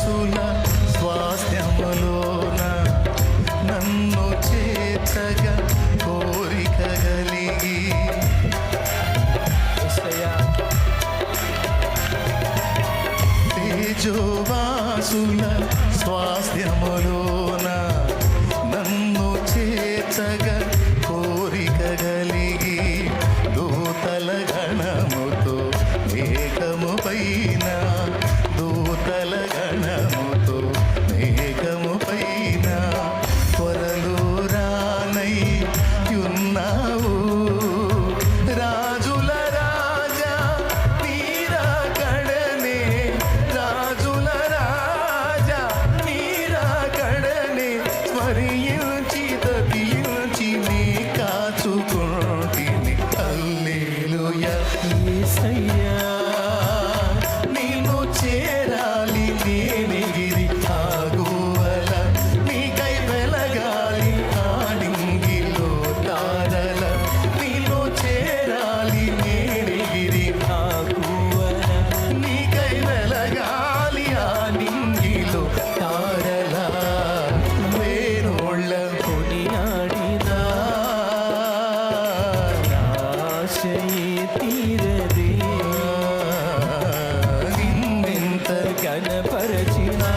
వాసుల స్వాస్థ్యములోన నన్ను చేర్చగా కోరిక కలిగి తేజోవాసుల స్వాస్థ్యములోన నన్ను చేర్చగా కోరిక కలిగి దూతల గణముతో మేఘము పైన దూతల గణముతో మేఘము పైన త్వరలో రానై యున్నావు రాజుల రాజా నీరా కడనే రాజుల రాజా నీరా కడనే స్మరించి తప్పించి నీ కాచుకుంటిని హల్లెలూయా యేసయ్యా నిన్ను చేరాలి నేనెగిరి ఆగువల నీకై వెలగాలి ఆడింగిలో తారల నిన్ను చేరాలి నేనెగిరి ఆగువల నీకై వెలగాలి ఆడింగిలో తారల వేణోళ్ళ కొనియాడినా ఆశయే తీరదే నిన్నెంత కనపరచినా